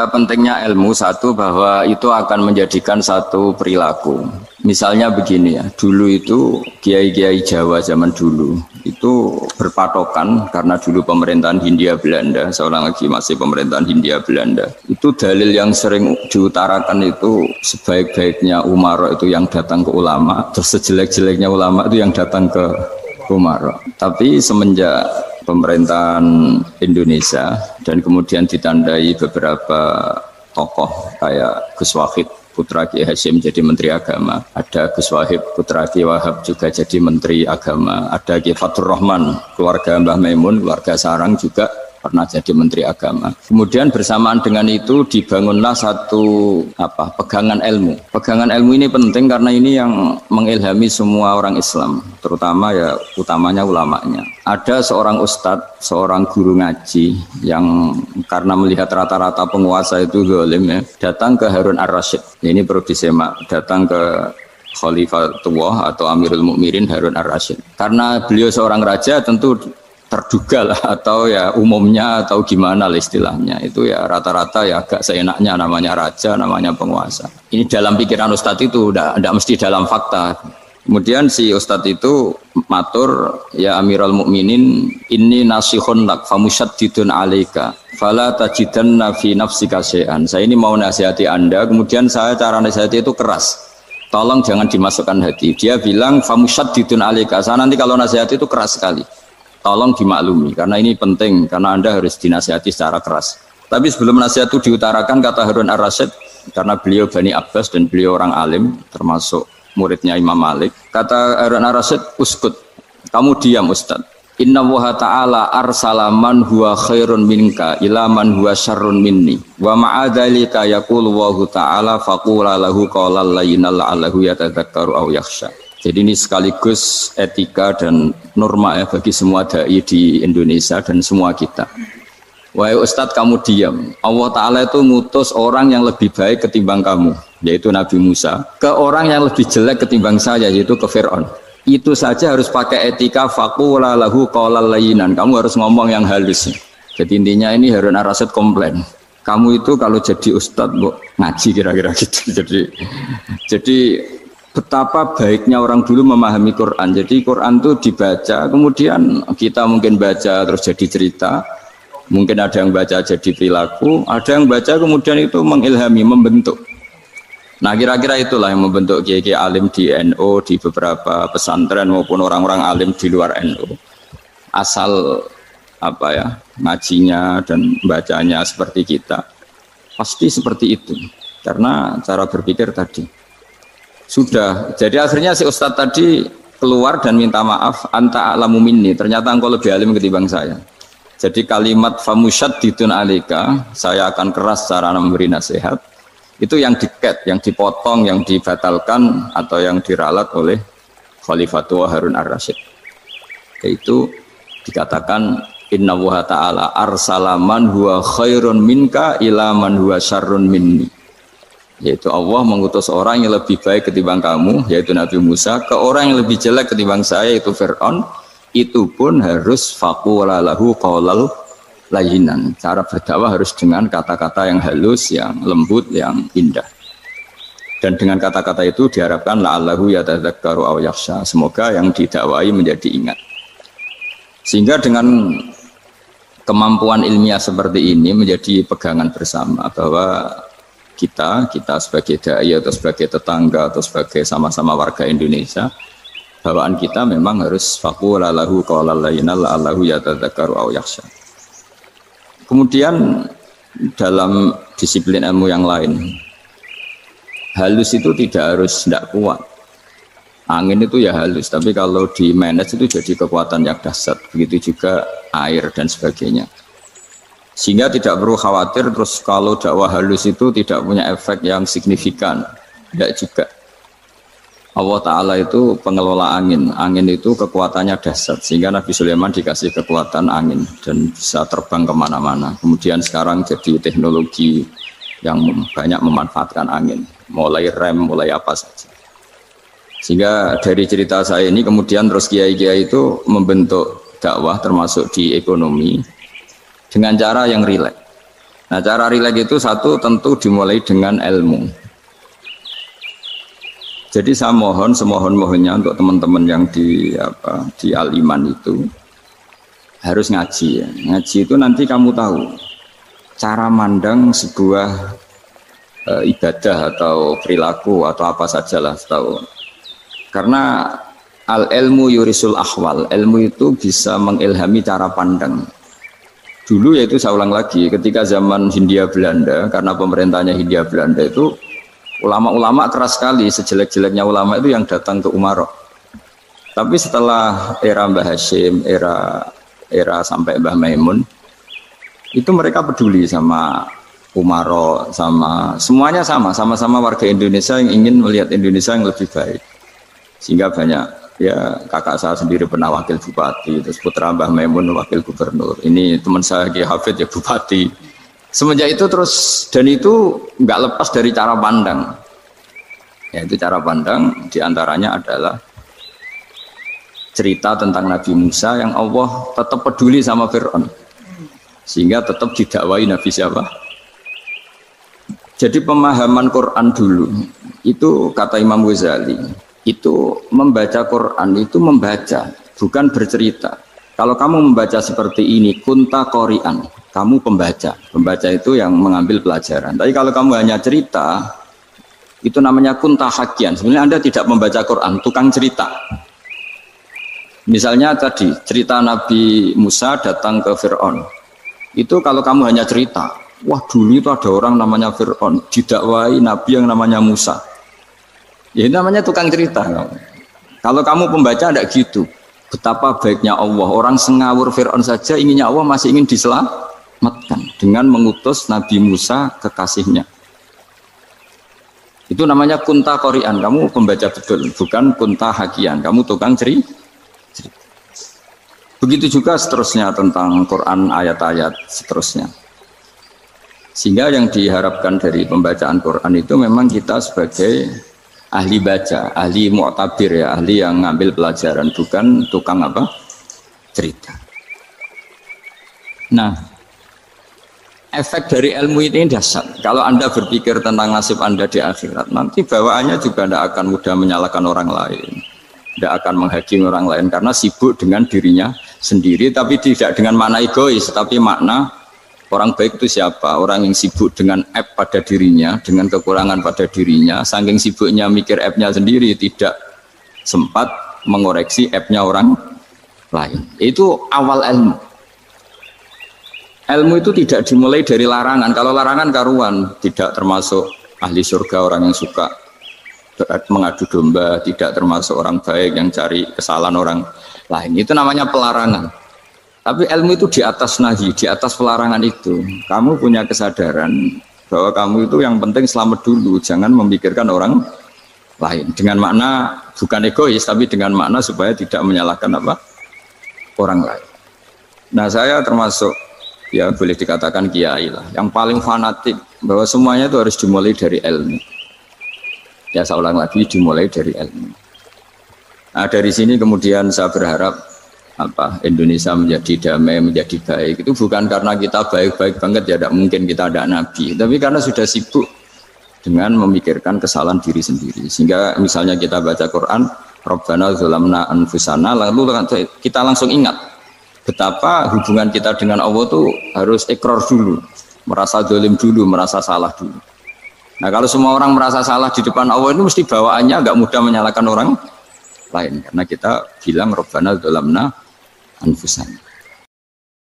Pentingnya ilmu satu bahwa itu akan menjadikan satu perilaku. Misalnya begini ya, dulu itu kiai-kiai Jawa zaman dulu itu berpatokan karena dulu pemerintahan Hindia Belanda, seorang lagi masih pemerintahan Hindia Belanda. Itu dalil yang sering diutarakan itu sebaik-baiknya umara itu yang datang ke ulama, terus sejelek-jeleknya ulama itu yang datang ke umara. Tapi semenjak pemerintahan Indonesia dan kemudian ditandai beberapa tokoh kayak Gus Wahid putra Ki Hasyim jadi Menteri Agama, ada Gus Wahid putra Ki Wahab juga jadi Menteri Agama, ada Ki Fatur Rahman keluarga Mbah Maimun, keluarga Sarang juga pernah jadi Menteri Agama. Kemudian bersamaan dengan itu dibangunlah satu pegangan ilmu. Pegangan ilmu ini penting karena ini yang mengilhami semua orang Islam, terutama ya utamanya ulamanya. Ada seorang ustadz, seorang guru ngaji yang karena melihat rata-rata penguasa itu zalim ya, datang ke Harun Ar-Rasyid. Ini perlu disemak, datang ke Khalifatullah atau Amirul Mukminin Harun Ar-Rasyid. Karena beliau seorang raja tentu terduga lah atau ya umumnya atau gimana lah istilahnya itu ya rata-rata ya agak seenaknya namanya raja, namanya penguasa. Ini dalam pikiran ustadz itu tidak mesti dalam fakta. Kemudian si ustadz itu matur, ya Amirul Mukminin inni nasihun lak famusyaddidun alaika fala tajidanna fi nafsika syai'an. Saya ini mau nasihati Anda, kemudian saya cara nasihati itu keras. Tolong jangan dimasukkan hati. Dia bilang famusyaddidun alaika. Saya nanti kalau nasihati itu keras sekali. Tolong dimaklumi, karena ini penting, karena Anda harus dinasihati secara keras. Tapi sebelum nasihat itu diutarakan, kata Harun Ar-Rasyid, karena beliau Bani Abbas dan beliau orang alim, termasuk muridnya Imam Malik, kata Harun Ar-Rasyid, uskut, kamu diam Ustaz. Inna Allaha ta'ala arsala man huwa khairun minka ila man huwa syarrun minni. Wa ma'adhalika yaqulu Allahu ta'ala faqula lahu qawlan layyinal la'allahu yatadzakkaru aw yakhsha. Jadi ini sekaligus etika dan norma ya bagi semua dai di Indonesia dan semua kita. Wahai Ustadz kamu diam. Allah Ta'ala itu ngutus orang yang lebih baik ketimbang kamu, yaitu Nabi Musa, ke orang yang lebih jelek ketimbang saya, yaitu ke Fir'aun. Itu saja harus pakai etika faqula lahu qawlan layyinan. Kamu harus ngomong yang halus. Jadi intinya ini Harun Ar-Rasyid komplain. Kamu itu kalau jadi Ustadz ngaji kira-kira gitu. Jadi betapa baiknya orang dulu memahami Quran. Jadi Quran itu dibaca, kemudian kita mungkin baca terus jadi cerita, mungkin ada yang baca jadi perilaku, ada yang baca kemudian itu mengilhami, membentuk. Nah kira-kira itulah yang membentuk kiai-kiai alim di NU, di beberapa pesantren maupun orang-orang alim di luar NU. Asal ngajinya dan bacanya seperti kita, pasti seperti itu. Karena cara berpikir tadi. Sudah, jadi akhirnya si Ustadz tadi keluar dan minta maaf, anta a'lamu minni, ternyata engkau lebih alim ketimbang saya. Jadi kalimat famusyaddidun alika, saya akan keras cara memberi nasihat, itu yang diket, yang dipotong, yang dibatalkan atau yang diralat oleh Khalifatullah Harun Ar-Rasyid. Yaitu dikatakan inna Allaha ta'ala arsala man huwa khairun minka ila man huwa syarrun minni. Yaitu Allah mengutus orang yang lebih baik ketimbang kamu, yaitu Nabi Musa, ke orang yang lebih jelek ketimbang saya, yaitu Fir'aun. Itu pun harus faqula lahu qawlal layyinan. Cara berdakwah harus dengan kata-kata yang halus, yang lembut, yang indah. Dan dengan kata-kata itu diharapkan la'allahu yatadzakkaru aw yakhsha. Semoga yang didakwai menjadi ingat. Sehingga dengan kemampuan ilmiah seperti ini menjadi pegangan bersama bahwa kita sebagai dai atau sebagai tetangga atau sebagai sama-sama warga Indonesia, bawaan kita memang harus faqula lahu qawlan layyinan la'allahu yatadzakkaru aw yakhsha. Kemudian dalam disiplin ilmu yang lain, halus itu tidak kuat. Angin itu ya halus, tapi kalau di manage itu jadi kekuatan yang dahsyat. Begitu juga air dan sebagainya. Sehingga tidak perlu khawatir terus kalau dakwah halus itu tidak punya efek yang signifikan. Tidak juga. Allah Ta'ala itu pengelola angin. Angin itu kekuatannya dahsyat. Sehingga Nabi Sulaiman dikasih kekuatan angin dan bisa terbang kemana-mana. Kemudian sekarang jadi teknologi yang banyak memanfaatkan angin. Mulai rem, mulai apa saja. Sehingga dari cerita saya ini kemudian terus kiai-kiai itu membentuk dakwah termasuk di ekonomi dengan cara yang rileks. Nah, cara rileks itu satu tentu dimulai dengan ilmu. Jadi saya mohon semohon-mohonnya untuk teman-teman yang di Al-Iman itu harus ngaji ya. Ngaji itu nanti kamu tahu cara mandang sebuah ibadah atau perilaku atau apa sajalah tahu. Karena al-ilmu yurisul ahwal, ilmu itu bisa mengilhami cara pandang. Dulu yaitu saya ulang lagi, ketika zaman Hindia Belanda, karena pemerintahnya Hindia Belanda itu ulama-ulama keras sekali, sejelek-jeleknya ulama itu yang datang ke Umarok. Tapi setelah era Mbah Hashim, era sampai Mbah Maimun, itu mereka peduli sama Umarok, sama semuanya sama-sama warga Indonesia yang ingin melihat Indonesia yang lebih baik. Sehingga banyak, ya kakak saya sendiri pernah wakil bupati, terus putra Mbah Maimun wakil gubernur, ini teman saya Ki Hafid ya bupati. Semenjak itu terus, dan itu nggak lepas dari cara pandang. Yaitu cara pandang diantaranya adalah cerita tentang Nabi Musa yang Allah tetap peduli sama Fir'aun, sehingga tetap didakwai Nabi siapa? Jadi pemahaman Quran dulu itu kata Imam Ghazali, itu membaca Quran itu membaca, bukan bercerita. Kalau kamu membaca seperti ini, kunta qori'an, kamu pembaca. Pembaca itu yang mengambil pelajaran. Tapi kalau kamu hanya cerita, itu namanya kunta hakian. Sebenarnya Anda tidak membaca Quran, tukang cerita. Misalnya tadi, cerita Nabi Musa datang ke Fir'aun. Itu kalau kamu hanya cerita, wah dulu itu ada orang namanya Fir'aun, didakwai Nabi yang namanya Musa. Ya ini namanya tukang cerita. Kalau kamu pembaca tidak gitu. Betapa baiknya Allah. Orang sengawur Fir'aun saja inginnya Allah masih ingin diselamatkan dengan mengutus Nabi Musa kekasihnya. Itu namanya kunta qori'an. Kamu pembaca betul, bukan kunta hakian. Kamu tukang cerita. Begitu juga seterusnya tentang Quran, ayat-ayat seterusnya. Sehingga yang diharapkan dari pembacaan Quran itu memang kita sebagai ahli baca, ahli mu'tabir ya, ahli yang ngambil pelajaran, bukan tukang apa? Cerita. Nah, efek dari ilmu ini dasar. Kalau Anda berpikir tentang nasib Anda di akhirat, nanti bawaannya juga tidak akan mudah menyalahkan orang lain, tidak akan menghakimi orang lain karena sibuk dengan dirinya sendiri, tapi tidak dengan makna egois, tapi makna orang baik itu siapa? Orang yang sibuk dengan app pada dirinya, dengan kekurangan pada dirinya, saking sibuknya mikir app-nya sendiri, tidak sempat mengoreksi app-nya orang lain. Itu awal ilmu. Ilmu itu tidak dimulai dari larangan. Kalau larangan karuan, tidak termasuk ahli surga, orang yang suka mengadu domba, tidak termasuk orang baik yang cari kesalahan orang lain. Itu namanya pelarangan. Tapi ilmu itu di atas nahi, di atas pelarangan itu. Kamu punya kesadaran bahwa kamu itu yang penting selamat dulu, jangan memikirkan orang lain. Dengan makna bukan egois, tapi dengan makna supaya tidak menyalahkan apa? Orang lain. Nah, saya termasuk ya boleh dikatakan kiai lah, yang paling fanatik bahwa semuanya itu harus dimulai dari ilmu. Ya saya ulang lagi, dimulai dari ilmu. Nah, dari sini kemudian saya berharap Indonesia menjadi damai, menjadi baik. Itu bukan karena kita baik-baik banget, ya tidak mungkin kita ada nabi, tapi karena sudah sibuk dengan memikirkan kesalahan diri sendiri. Sehingga misalnya kita baca Quran, Rabbana dzalamna anfusana, lalu kita langsung ingat betapa hubungan kita dengan Allah itu harus ikrar dulu, merasa zalim dulu, merasa salah dulu. Nah, kalau semua orang merasa salah di depan Allah itu mesti bawaannya agak mudah menyalahkan orang lain, karena kita bilang Rabbana dzalamna anfusana.